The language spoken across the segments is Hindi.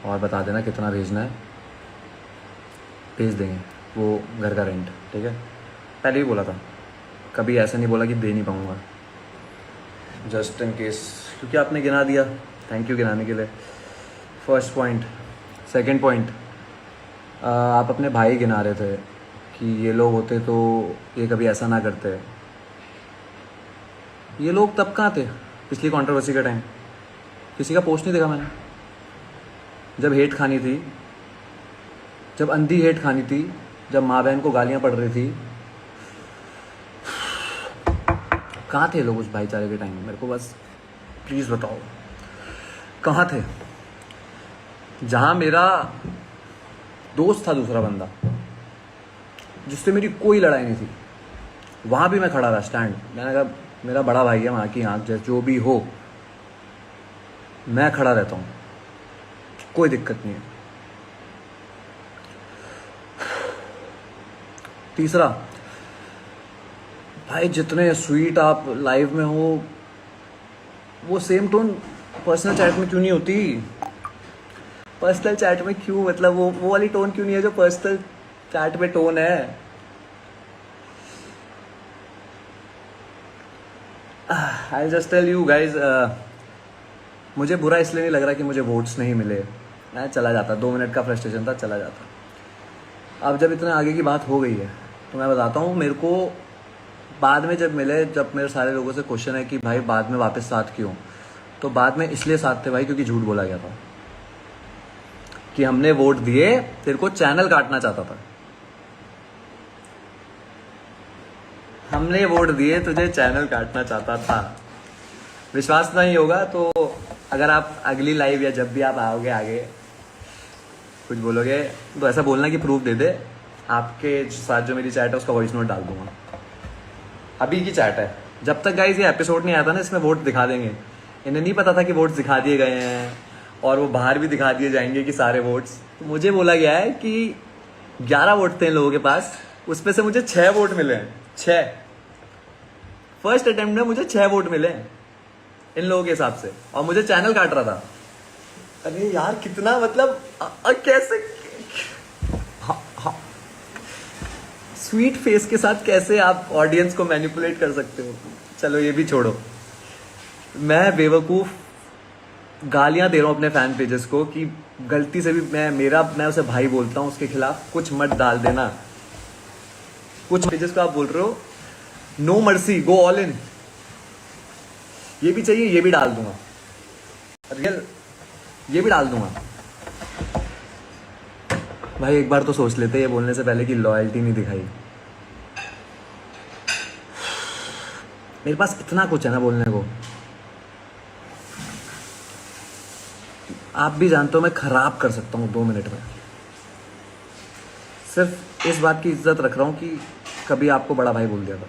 और बता देना कितना भेजना है, भेज देंगे वो घर का रेंट, ठीक है। पहले ही बोला था, कभी ऐसा नहीं बोला कि दे नहीं पाऊँगा, जस्ट इन केस, क्योंकि आपने गिना दिया, थैंक यू गिनाने के लिए। First point. सेकंड पॉइंट, आप अपने भाई गिना रहे थे कि ये लोग होते तो ये कभी ऐसा ना करते। ये लोग तब कहाँ थे पिछली कंट्रोवर्सी के टाइम? किसी का पोस्ट नहीं देखा मैंने। जब हेट खानी थी, जब अंधी हेट खानी थी, जब माँ बहन को गालियाँ पड़ रही थी, कहाँ थे लोग उस भाईचारे के टाइम? मेरे को बस प्लीज़ बताओ कहाँ थे? जहाँ मेरा दोस्त था दूसरा बंदा, जिससे मेरी कोई लड़ाई नहीं थी, वहाँ भी मैं खड़ा रहा स्टैंड। मैंने कहा मेरा बड़ा भाई है, वहाँ की आँख जैसे जो भी हो, मैं खड़ा रहता हूँ, कोई दिक्कत नहीं है। तीसरा, भाई जितने स्वीट आप लाइव में हो, वो सेम टोन पर्सनल चैट में क्यों नहीं होती? पर्सनल चैट में क्यों, मतलब वो वाली टोन क्यों नहीं है जो पर्सनल चैट में टोन है? I just tell you guys, मुझे बुरा इसलिए नहीं लग रहा कि मुझे वोट्स नहीं मिले, मैं चला जाता, 2 मिनट का फ्रस्ट्रेशन था, चला जाता। अब जब इतने आगे की बात हो गई है तो मैं बताता हूँ, मेरे को बाद में जब मिले, जब मेरे सारे लोगों से क्वेश्चन है कि भाई बाद में वापस साथ क्यों, तो बाद में इसलिए साथ थे भाई क्योंकि झूठ बोला गया था कि हमने वोट दिए, तेरे को चैनल काटना चाहता था। हमने वोट दिए, तुझे चैनल काटना चाहता था। विश्वास नहीं होगा तो अगर आप अगली लाइव या जब भी आप आओगे आगे कुछ बोलोगे तो ऐसा बोलना कि प्रूफ दे दे, आपके साथ जो मेरी चैट है उसका वॉइस नोट डाल दूंगा। अभी की चैट है, जब तक गाइस ये एपिसोड नहीं आता ना, इसमें वोट दिखा देंगे। इन्हें नहीं पता था कि वोट्स दिखा दिए गए हैं और वो बाहर भी दिखा दिए जाएंगे कि सारे वोट्स। तो मुझे बोला गया है कि 11 वोट थे इन लोगों के पास, उसमें से मुझे 6 वोट मिले हैं। 6 फर्स्ट अटेम्प्ट में मुझे 6 वोट मिले हैं इन लोगों के हिसाब से, और मुझे चैनल काट रहा था। अरे यार कितना, मतलब कैसे स्वीट फेस के साथ कैसे आप ऑडियंस को मैनिपुलेट कर सकते हो? चलो ये भी छोड़ो, मैं बेवकूफ गालियां दे रहा हूं अपने फैन पेजेस को कि गलती से भी मैं उसे भाई बोलता हूं, उसके खिलाफ कुछ मत डाल देना। कुछ पेजेस को आप बोल रहे हो no mercy, go all in, ये भी चाहिए, ये भी डाल दूंगा, रियल ये भी डाल दूंगा। भाई एक बार तो सोच लेते ये बोलने से पहले कि लॉयल्टी नहीं दिखाई। मेरे पास इतना कुछ है ना बोलने को, आप भी जानते हो मैं खराब कर सकता हूँ 2 मिनट में। सिर्फ इस बात की इज्जत रख रहा हूँ कि कभी आपको बड़ा भाई बोल दिया था।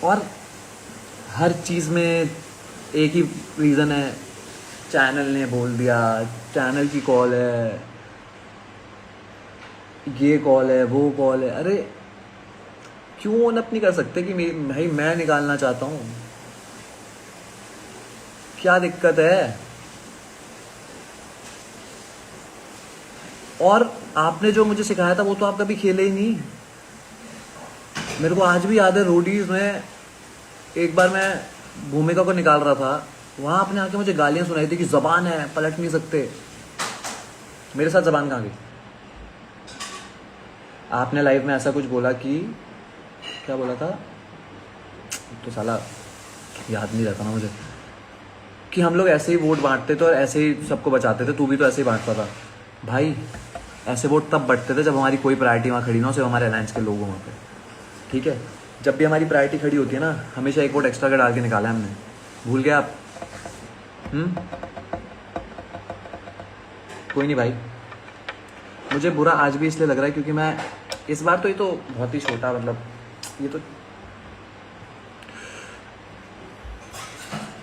और हर चीज़ में एक ही रीज़न है, चैनल ने बोल दिया, चैनल की कॉल है, ये कॉल है, वो कॉल है। अरे क्यों ओन अप नहीं कर सकते कि भाई मैं निकालना चाहता हूँ? क्या दिक्कत है? और आपने जो मुझे सिखाया था वो तो आप कभी खेले ही नहीं। मेरे को आज भी याद है, रोडीज में एक बार मैं भूमिका को निकाल रहा था, वहां आपने आके मुझे गालियां सुनाई थी कि जबान है, पलट नहीं सकते। मेरे साथ जबान कहाँ गई? आपने लाइव में ऐसा कुछ बोला कि, क्या बोला था तो साला याद नहीं रहता ना मुझे, कि हम लोग ऐसे ही वोट बांटते थे और ऐसे ही सबको बचाते थे, तू भी तो ऐसे ही बांटता था। भाई ऐसे वोट तब बंटते थे जब हमारी कोई प्रायोरिटी वहाँ खड़ी ना हो, सिर्फ हमारे अलायंस के लोग वहाँ पे, ठीक है। जब भी हमारी प्रायोरिटी खड़ी होती है ना, हमेशा एक वोट एक्स्ट्रा का डाल के निकाला है हमने। भूल गए आप? कोई नहीं भाई, मुझे बुरा आज भी इसलिए लग रहा है क्योंकि मैं इस बार तो, ये तो बहुत ही छोटा, मतलब ये तो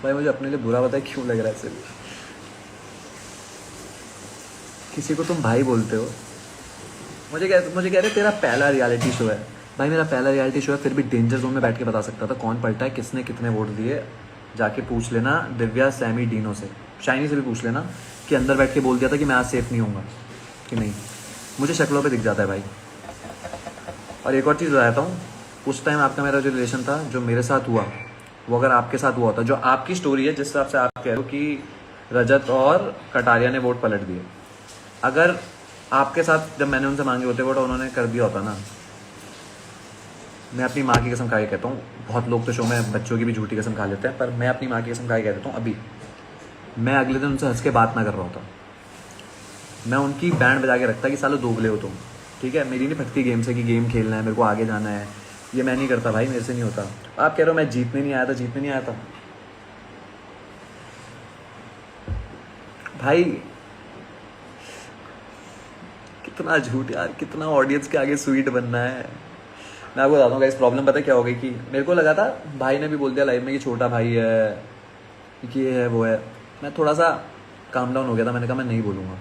भाई मुझे अपने लिए बुरा पता है क्यों लग रहा है। सिर्फ किसी को तुम भाई बोलते हो, मुझे कह रहे तेरा पहला रियलिटी शो है। भाई मेरा पहला रियलिटी शो है, फिर भी डेंजर जोन में बैठ के बता सकता था कौन पलटा है, किसने कितने वोट दिए। जाके पूछ लेना दिव्या सैमी डीनो से, शाइनी से भी पूछ लेना कि अंदर बैठ के बोल दिया था कि मैं आज सेफ नहीं होऊंगा कि नहीं। मुझे शक्लों पे दिख जाता है भाई। और एक और चीज़ बताता हूँ, उस टाइम आपका मेरा जो रिलेशन था, जो मेरे साथ हुआ, वो अगर आपके साथ हुआ होता, जो आपकी स्टोरी है जिस हिसाब से आप कह रहे हो कि रजत और कटारिया ने वोट पलट दिए, अगर आपके साथ जब मैंने उनसे मांगे होते वोट उन्होंने कर दिया होता ना, मैं अपनी माँ की कसम खा के कहता हूँ, बहुत लोग तो शो में बच्चों की भी झूठी कसम खा लेते हैं, पर मैं अपनी माँ की कसम खा के कह देता हूँ, अभी मैं अगले दिन उनसे हंस के बात ना कर रहा होता। मैं उनकी बैंड बजा के रखता कि सालों दोगले हो तुम, ठीक है। मेरी नहीं फटती गेम से कि गेम खेलना है, मेरे को आगे जाना है, ये मैं नहीं करता भाई, मेरे से नहीं होता। आप कह रहे हो मैं जीतने नहीं आया था, जीतने नहीं आया था भाई। कितना झूठ यार, कितना ऑडियंस के आगे स्वीट बनना है। मैं आपको बताता हूँ इस प्रॉब्लम पता है क्या हो गई कि मेरे को लगा था, भाई ने भी बोल दिया लाइव में कि छोटा भाई है, कि ये है वो है, मैं थोड़ा सा काम डाउन हो गया था। मैंने कहा मैं नहीं बोलूँगा।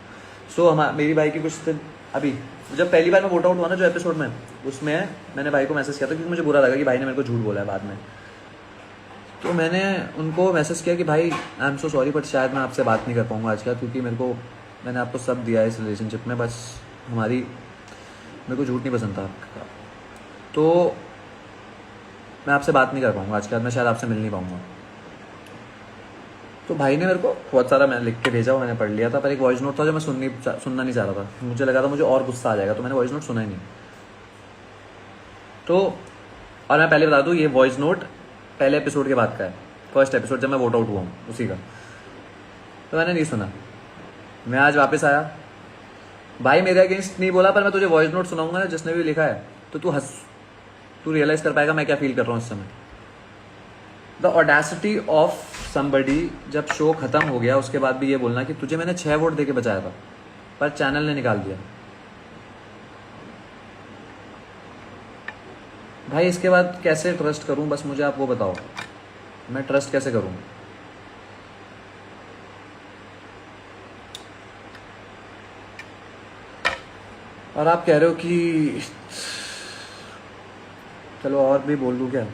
सो हम मेरी भाई की कुछ दिन अभी जब पहली बार मैं वोट आउट हुआ ना जो एपिसोड में, उसमें मैंने भाई को मैसेज किया था क्योंकि मुझे बुरा लगा कि भाई ने मेरे को झूठ बोला है बाद में। तो मैंने उनको मैसेज किया कि भाई I am so sorry, but शायद मैं आपसे बात नहीं कर पाऊँगा आज का, क्योंकि मैंने आपको सब दिया है इस रिलेशनशिप में, बस मेरे को झूठ नहीं पसंद था आपका, तो मैं आपसे बात नहीं कर पाऊँगा आज के बाद, मैं शायद आपसे मिल नहीं पाऊँगा। तो भाई ने मेरे को बहुत सारा मैं लिख के भेजा, वो मैंने पढ़ लिया था, पर एक वॉइस नोट था जो मैं सुनना नहीं चाह रहा था। मुझे लगा था मुझे और गुस्सा आ जाएगा, तो मैंने वॉइस नोट सुना ही नहीं। तो और मैं पहले बता दूँ, ये वॉइस नोट पहले एपिसोड के बाद का है, फर्स्ट एपिसोड जब मैं वोट आउट हुआ हूँ उसी का। तो मैंने नहीं सुना। मैं आज वापस आया, भाई मेरे अगेंस्ट नहीं बोला, पर मैं तुझे वॉइस नोट सुनाऊंगा ना जिसने भी लिखा है, तो तू रियलाइज कर पाएगा मैं क्या फील कर रहा हूँ इस समय। द ऑडेसिटी ऑफ समबडी, जब शो खत्म हो गया उसके बाद भी ये बोलना कि तुझे मैंने 6 वोट देके बचाया था, पर चैनल ने निकाल दिया। भाई इसके बाद कैसे ट्रस्ट करूं, बस मुझे आप वो बताओ, मैं ट्रस्ट कैसे करूं। और आप कह रहे हो कि चलो और भी बोल दूं क्या।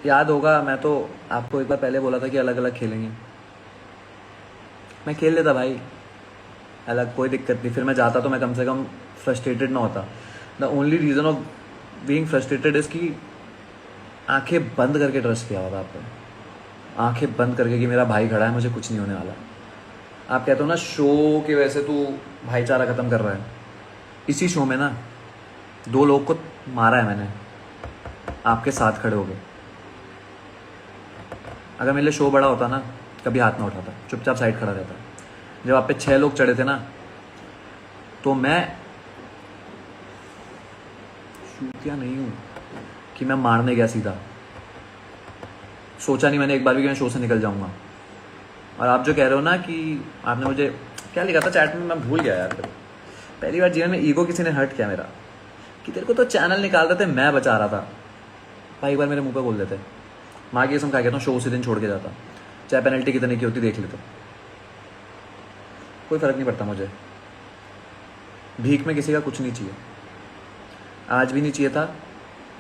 याद होगा मैं तो आपको एक बार पहले बोला था कि अलग अलग खेलेंगे, मैं खेल लेता भाई अलग, कोई दिक्कत नहीं। फिर मैं जाता तो मैं कम से कम फ्रस्ट्रेटेड ना होता। The only reason of being frustrated is कि आंखें बंद करके ट्रस्ट किया होता आपने, आंखें बंद करके कि मेरा भाई खड़ा है, मुझे कुछ नहीं होने वाला। आप कहते हो ना शो की वजह से तू भाईचारा ख़त्म कर रहा है, इसी शो में ना 2 लोग को मारा है मैंने, आपके साथ खड़े हो गए। अगर मेरे लिए शो बड़ा होता ना, कभी हाथ ना उठाता, चुपचाप साइड खड़ा रहता। जब आप पे 6 लोग चढ़े थे ना, तो मैं शूटिया नहीं हूँ कि मैं मारने गया सीधा, सोचा नहीं मैंने एक बार भी कि मैं शो से निकल जाऊंगा। और आप जो कह रहे हो ना कि आपने मुझे क्या लिखा था चैट में, मैं भूल गया यार। पहली बार जीवन में ईगो किसी ने हर्ट किया मेरा, कि तेरे को तो चैनल निकाल रहे थे, मैं बचा रहा था। भाई एक बार मेरे मुंह पे बोल देते, माँ की कसम खा कहता हूँ, शो उसी दिन छोड़ के जाता, चाहे पेनल्टी कितने की होती देख लेते, कोई फर्क नहीं पड़ता मुझे। भीख में किसी का कुछ नहीं चाहिए, आज भी नहीं चाहिए था,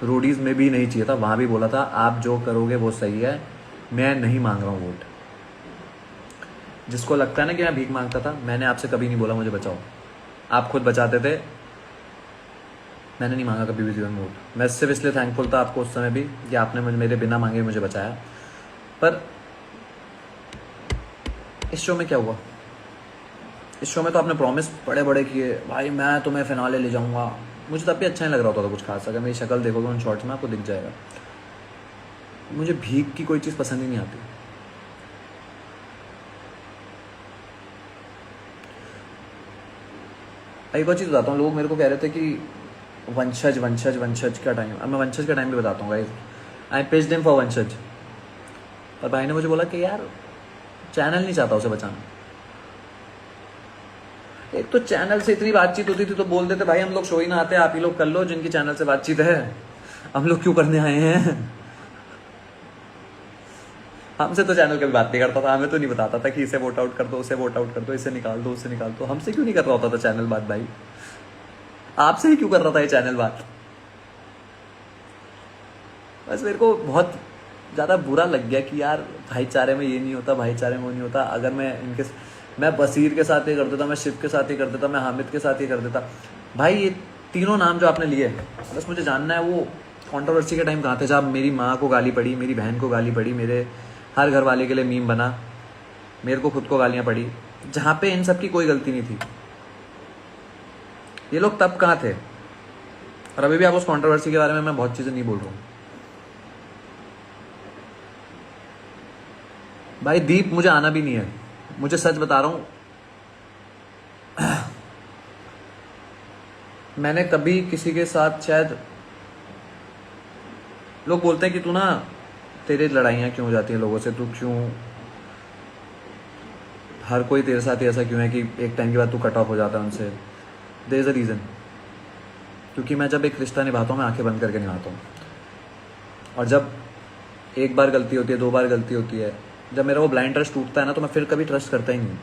रोडीज में भी नहीं चाहिए था, वहां भी बोला था आप जो करोगे वो सही है, मैं नहीं मांग रहा हूँ वोट। जिसको लगता है ना कि मैं भीख मांगता था, मैंने आपसे कभी नहीं बोला मुझे बचाओ, आप खुद बचाते थे, मैंने नहीं मांगा कभी भी जीवन में वोट। मैं सिर्फ इसलिए थैंकफुल था आपको उस समय भी कि आपने मेरे बिना मांगे मुझे बचाया। पर इस शो में क्या हुआ, इस शो में तो आपने प्रॉमिस बड़े बड़े किए, भाई मैं तुम्हें फिनाले ले जाऊंगा। मुझे तब भी अच्छा नहीं लग रहा होता था कुछ खास, अगर मेरी शक्ल देखोगे उन शॉर्ट्स में आपको दिख जाएगा। मुझे भीख की कोई चीज़ पसंद ही नहीं आती। एक और चीज़ बताता हूँ, लोग मेरे को कह रहे थे कि वंशज वंशज वंशज का टाइम, अब मैं वंशज का टाइम भी बताता हूँ गाइस, आई पेज्ड हिम फॉर वंशज। और भाई ने मुझे बोला कि यार चैनल नहीं चाहता उसे बचाना। एक तो चैनल से इतनी बातचीत होती थी तो बोल देते भाई हम लोग शो ही ना आते, आप ही लोग कर लो जिनकी चैनल से बातचीत है, हम लोग क्यों करने आए हैं। हमसे तो चैनल कभी बात नहीं करता था, हमें तो नहीं बताता था कि इसे वोट आउट कर दो, उसे वोट आउट कर दो, इसे निकाल दो, उसे निकाल दो। हमसे क्यों नहीं कर रहा होता था चैनल बात भाई, आपसे ही क्यों कर रहा था ये चैनल बात। बस मेरे को बहुत ज़्यादा बुरा लग गया कि यार भाईचारे में ये नहीं होता, भाईचारे में वो नहीं होता। अगर मैं बसीर के साथ ये कर देता, मैं शिव के साथ ये कर देता, मैं हामिद के साथ ये कर देता। भाई ये तीनों नाम जो आपने लिए, बस मुझे जानना है वो कंट्रोवर्सी के टाइम कहाँ थे, जब मेरी माँ को गाली पड़ी, मेरी बहन को गाली पड़ी, मेरे हर घर वाले के लिए मीम बना, मेरे को खुद को गालियाँ पड़ी, जहाँ पे इन सब की कोई गलती नहीं थी। ये लोग तब कहाँ थे? और अभी भी आप उस कंट्रोवर्सी के बारे में मैं बहुत चीज़ें नहीं बोल रहा हूँ। भाई दीप मुझे आना भी नहीं है, मुझे सच बता रहा हूँ। मैंने कभी किसी के साथ, शायद लोग बोलते हैं कि तू ना, तेरे लड़ाइयाँ क्यों हो जाती हैं लोगों से, तू क्यों, हर कोई तेरे साथ ही ऐसा क्यों है कि एक टाइम के बाद तू कट ऑफ हो जाता है उनसे। देयर इज़ अ रीज़न, क्योंकि मैं जब एक रिश्ता निभाता हूँ मैं आंखें बंद करके निभाता हूँ। और जब एक बार गलती होती है, 2 बार गलती होती है, जब मेरा वो ब्लाइंड ट्रस्ट टूटता है ना, तो मैं फिर कभी ट्रस्ट करता ही नहीं,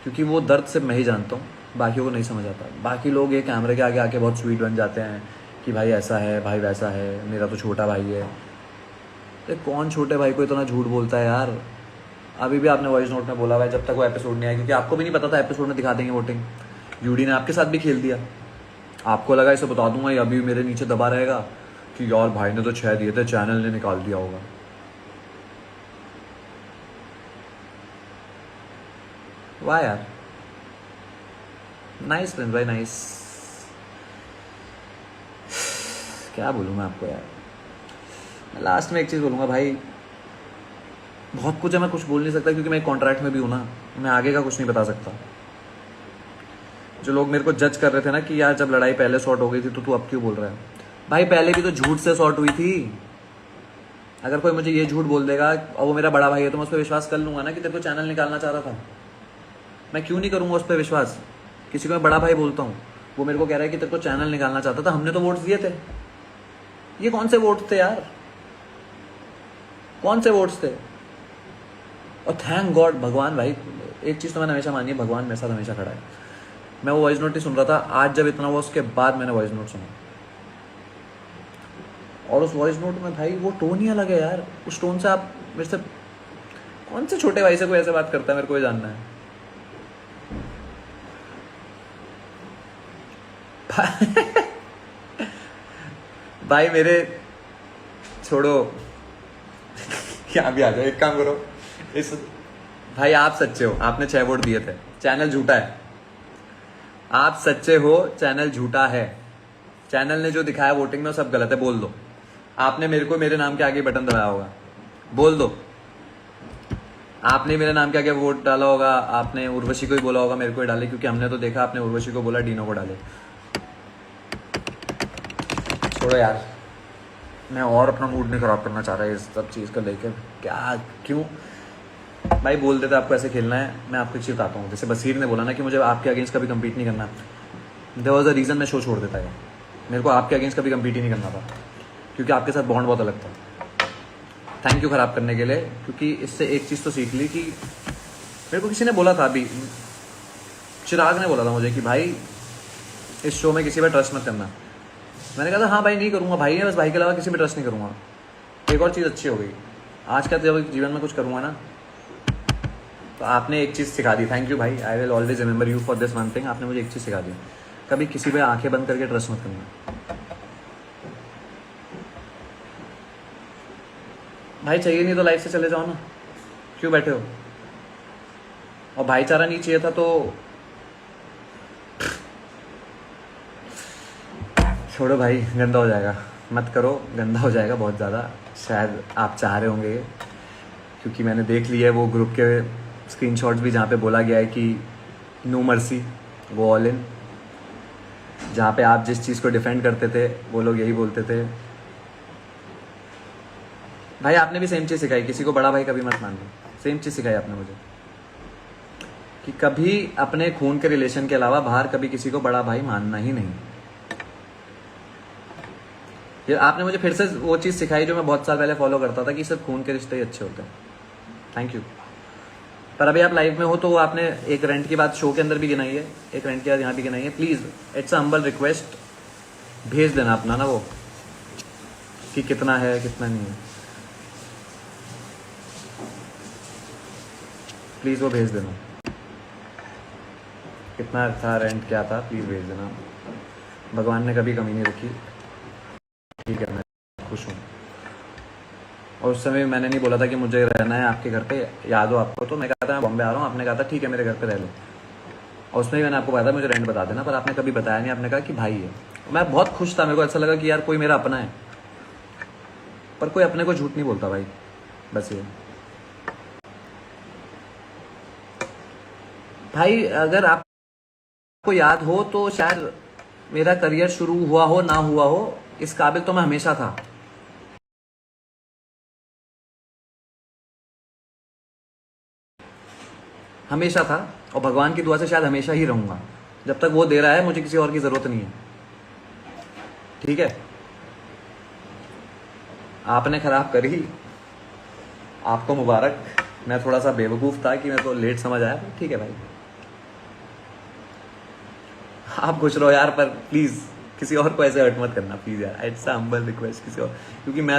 क्योंकि वो दर्द सिर्फ मैं ही जानता हूँ, बाकियों को नहीं समझ आता। बाकी लोग ये कैमरे के आगे आके बहुत स्वीट बन जाते हैं कि भाई ऐसा है, भाई वैसा है, मेरा तो छोटा भाई है। ये कौन छोटे भाई को इतना झूठ बोलता है यार? अभी भी आपने वॉइस नोट में बोला हुआ है जब तक वो एपिसोड नहीं आया, क्योंकि आपको भी नहीं पता था एपिसोड में दिखा देंगे वोटिंग। यूडी ने आपके साथ भी खेल दिया, आपको लगा इसे बता दूंगा, ये अभी मेरे नीचे दबा रहेगा कि यार भाई ने तो 6 दिए थे, चैनल ने निकाल दिया होगा। वाह यार, नाइस प्रिंस भाई, नाइस। क्या बोलूँ मैं आपको यार, मैं लास्ट में एक चीज़ बोलूँगा भाई, बहुत कुछ है, मैं कुछ बोल नहीं सकता क्योंकि मैं एक कॉन्ट्रैक्ट में भी हूँ ना, मैं आगे का कुछ नहीं बता सकता। जो लोग मेरे को जज कर रहे थे ना कि यार जब लड़ाई पहले सॉर्ट हो गई थी तो तू अब क्यों बोल रहा है, भाई पहले भी तो झूठ से सॉर्ट हुई थी। अगर कोई मुझे ये झूठ बोल देगा और वो मेरा बड़ा भाई है तो मैं उस पर विश्वास कर लूंगा ना कि तेरे को चैनल निकालना चाह रहा था। मैं क्यों नहीं करूँगा उस पर विश्वास? किसी को मैं बड़ा भाई बोलता हूँ, वो मेरे को कह रहा है कि तेरे को चैनल निकालना चाहता था, हमने तो वोट्स दिए थे। ये कौन से वोट्स थे यार, कौन से वोट्स थे? और थैंक गॉड, भगवान भाई, एक चीज़ तो मैंने हमेशा मानी है, भगवान मेरे साथ हमेशा खड़ा है। मैं वो वॉइस नोट ही सुन रहा था, आज जब इतना हुआ उसके बाद मैंने वॉइस नोट सुना, और उस वॉइस नोट में भाई वो टोन ही अलग है यार। उस टोन से आप मेरे से, कौन से छोटे भाई से कोई ऐसे बात करता है, मेरे को ये जानना है। भाई मेरे छोड़ो, यहाँ भी आ जाओ, एक काम करो इस, भाई आप सच्चे हो, आपने 6 वोट दिए थे, चैनल झूठा है। आप सच्चे हो, चैनल झूठा है। चैनल ने जो दिखाया वोटिंग में वो सब गलत है, बोल दो। आपने मेरे को मेरे नाम के आगे बटन दबाया होगा, बोल दो। आपने मेरे नाम के आगे वोट डाला होगा, आपने उर्वशी को ही बोला होगा मेरे को ही डाले, क्योंकि हमने तो देखा आपने उर्वशी को बोला डीनो को डाले। छोड़ो यार, मैं और अपना मूड नहीं खराब करना चाह रहा है इस सब चीज़ को लेकर। क्या क्यों भाई बोल देते आपको ऐसे खेलना है? मैं आपको एक चीज़ बताता हूँ, जैसे बसीर ने बोला ना कि मुझे आपके अगेंस्ट कभी कम्पीट नहीं करना, देयर वाज अ रीज़न मैं शो छोड़ देता है। मेरे को आपके अगेंस्ट कभी कम्पीट ही नहीं करना था, क्योंकि आपके साथ बॉन्ड बहुत अलग था। थैंक यू ख़राब करने के लिए, क्योंकि इससे एक चीज़ तो सीख ली कि मेरे को किसी ने बोला था, अभी चिराग ने बोला था मुझे कि भाई इस शो में किसी पर ट्रस्ट मत करना। मैंने कहा था हाँ भाई नहीं करूँगा, भाई है बस, भाई के अलावा किसी पर ट्रस्ट नहीं करूँगा। एक और चीज़ अच्छी हो गई, आज का जब जीवन में कुछ करूँगा ना, तो आपने एक चीज़ सिखा दी, थैंक यू भाई, I will always remember you for this one thing. आपने मुझे एक चीज़ सिखा दी, कभी किसी पे आंखें बंद करके ट्रस्ट मत करना। भाई चाहिए नहीं तो लाइफ से चले जाओ ना, क्यों बैठे हो? और भाईचारा नहीं चाहिए था तो छोड़ो भाई, गंदा हो जाएगा, मत करो, गंदा हो जाएगा बहुत ज़्यादा। शायद आप चाह रहे होंगे, क्योंकि मैंने देख लिया है वो ग्रुप के स्क्रीनशॉट्स भी, जहाँ पे बोला गया है कि नो मर्सी वो ऑल इन, जहाँ पे आप जिस चीज़ को डिफेंड करते थे वो लोग यही बोलते थे। भाई आपने भी सेम चीज़ सिखाई, किसी को बड़ा भाई कभी मत मान लो, सेम चीज़ सिखाई आपने मुझे कि कभी अपने खून के रिलेशन के अलावा बाहर कभी किसी को बड़ा भाई मानना ही नहीं। ये आपने मुझे फिर से वो चीज़ सिखाई जो मैं बहुत साल पहले फॉलो करता था कि सिर्फ खून के रिश्ते ही अच्छे होते हैं। Thank you. पर अभी आप लाइव में हो तो आपने एक रेंट की बात शो के अंदर भी गिनाई है, एक रेंट की बात यहाँ भी गिनाई है। Please it's a humble request, भेज देना अपना ना वो, कि कितना है कितना नहीं है। प्लीज़ वो भेज देना, कितना था रेंट क्या था, प्लीज़ भेज देना। भगवान ने कभी कमी नहीं रखी, ठीक है, मैं खुश हूँ। और उस समय मैंने नहीं बोला था कि मुझे रहना है आपके घर पे, याद हो आपको, तो मैं कहा था मैं बॉम्बे आ रहा हूँ, आपने कहा था ठीक है मेरे घर पे रह लो। और उसमें भी मैंने आपको कहा था मुझे रेंट बता देना, पर आपने कभी बताया नहीं, आपने कहा कि भाई है। मैं बहुत खुश था, मेरे को ऐसा लगा कि यार कोई मेरा अपना है, पर कोई अपने को झूठ नहीं बोलता भाई, बस ये। भाई अगर आपको याद हो तो शायद मेरा करियर शुरू हुआ हो ना हुआ हो, इस काबिल तो मैं हमेशा था। हमेशा था, और भगवान की दुआ से शायद हमेशा ही रहूंगा। जब तक वो दे रहा है मुझे किसी और की जरूरत नहीं है, ठीक है। आपने खराब करी, आपको मुबारक। मैं थोड़ा सा बेवकूफ था कि मेरे को लेट समझ आया, ठीक है भाई। आप खुश रहो यार, पर प्लीज किसी और को ऐसे हर्ट मत करना प्लीज यार, इट्स अ हम्बल रिक्वेस्ट, किसी और, क्योंकि मैं